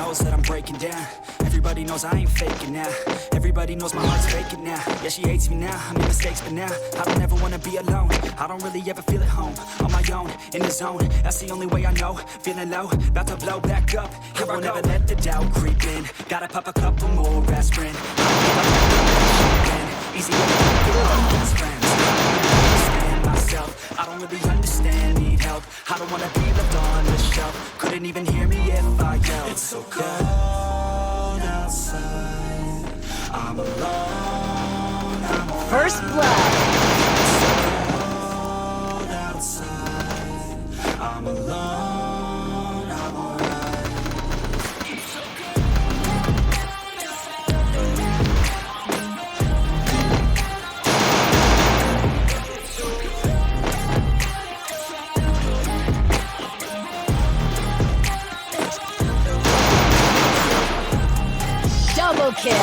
knows that I'm breaking down. Everybody knows I ain't faking now. Everybody knows my heart's faking now. Yeah, she hates me now, I made mistakes, but now I don't ever wanna be alone. I don't really ever feel at home, on my own, in the zone. That's the only way I know, feeling low, about to blow back up. Here I won't ever let the doubt creep in. Gotta pop a couple more aspirin. Easy to get along, best friends. I don't really understand myself, I don't really understand, need help. I don't wanna be left on the shelf. Couldn't even hear me if I yelled. It's so cold outside, I'm alone, I'm alright. First blood. It's so cold outside, I'm alone, I'm alright. Double kill.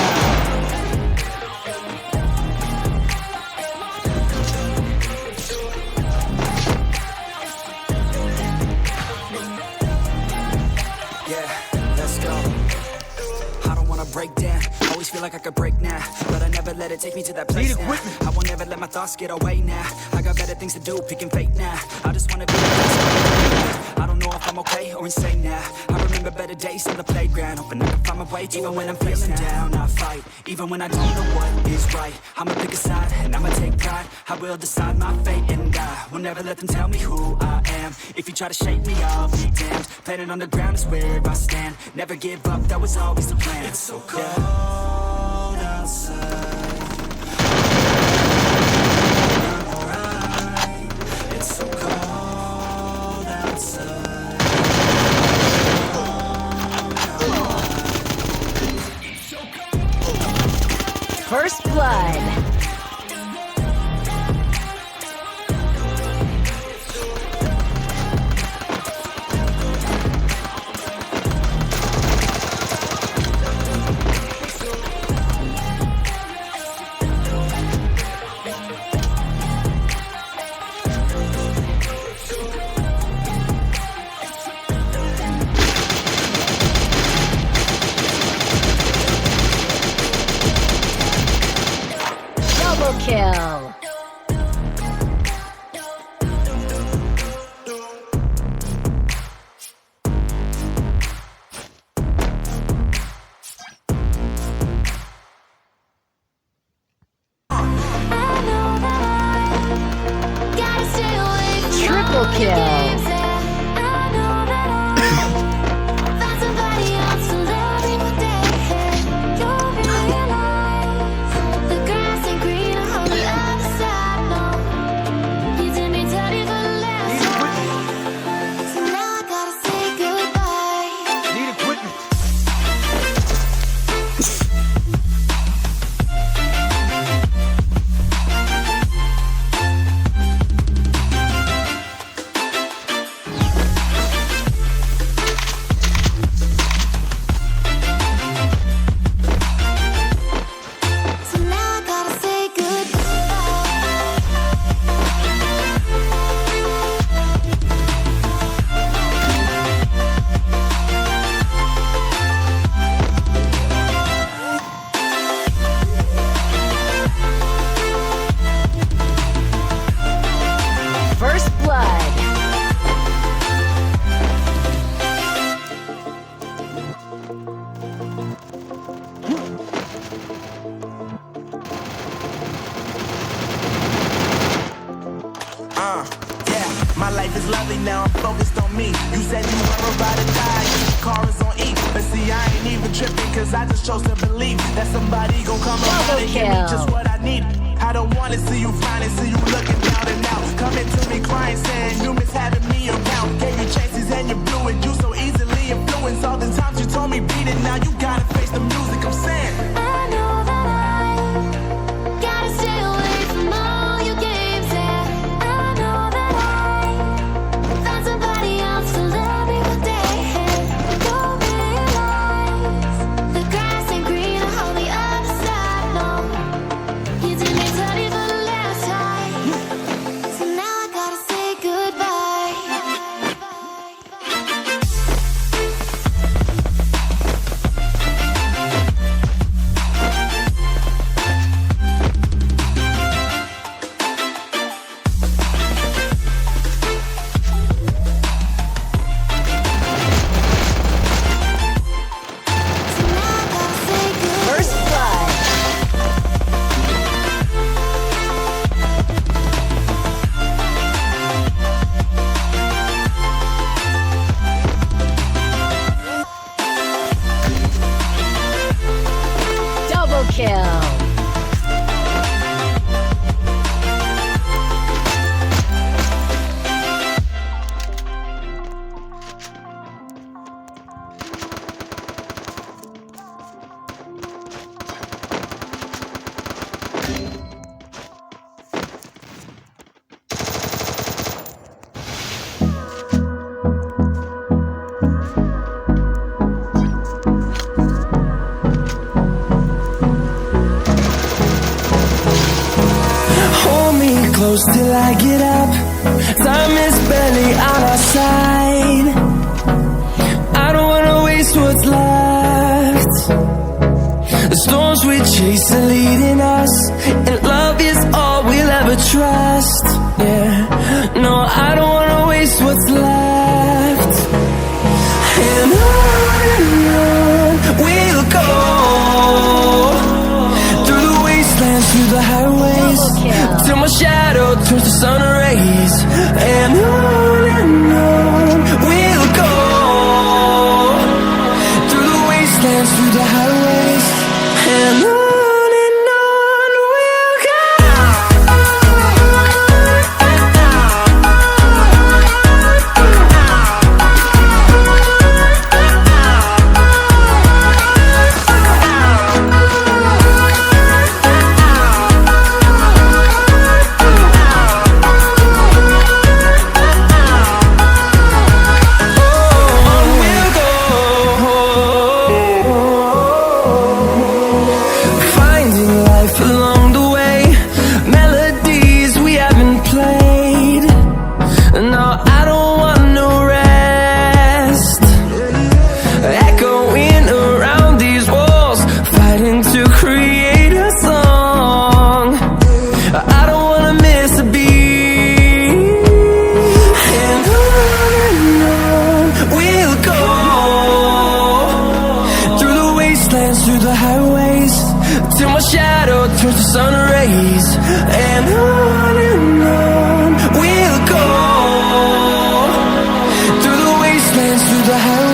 Break down, always feel like I could break now, but I never let it take me to that place now. I won't ever let my thoughts get away now. I got better things to do, picking fate now. I just wanna be the best. I don't know if I'm okay or insane now. I remember better days on the playground, hoping I can find my way. Even when I'm feeling down, I fight. Even when I don't know what is right, I'ma pick a side and I'ma take pride. I will decide my fate and I will never let them tell me who I am. If you try to shake me, I'll be damned. Planet on the ground is where I stand. Never give up, that was always the plan. It's so cold outside, I'm alright. It's so cold outside. First blood. Kill. Triple kill. My life is lovely now, I'm focused on me. You said you were about to die, car is on E. But see, I ain't even tripping, cause I just chose to believe that somebody gon' come around and give me just what I need. I don't wanna see you finding, see you looking down and out. Coming to me crying, saying you miss having me around. Gave you chances and you blew it, you so easily influenced. All the times you told me beat it, now you gotta face the music, I'm saying I know that I gotta stay away from all your games, and I know that I found somebody else to love me one day. And don't realize the grass ain't greener on the other side, no. You did me dirty for the last time, so now I gotta say goodbye. I get up, time is barely on our side. I don't wanna waste what's left. The storms we chase are leading us, and love is all we'll ever trust. Yeah, no, I don't wanna waste what's left. And on we'll go, through the wastelands, through the highways, till my shadow turns to sun rays. And on we'll go, through the wastelands, through the highways, and on we'll go. Through the highways, till my shadow turns to sun rays. And on we'll go, through the wastelands, through the highways.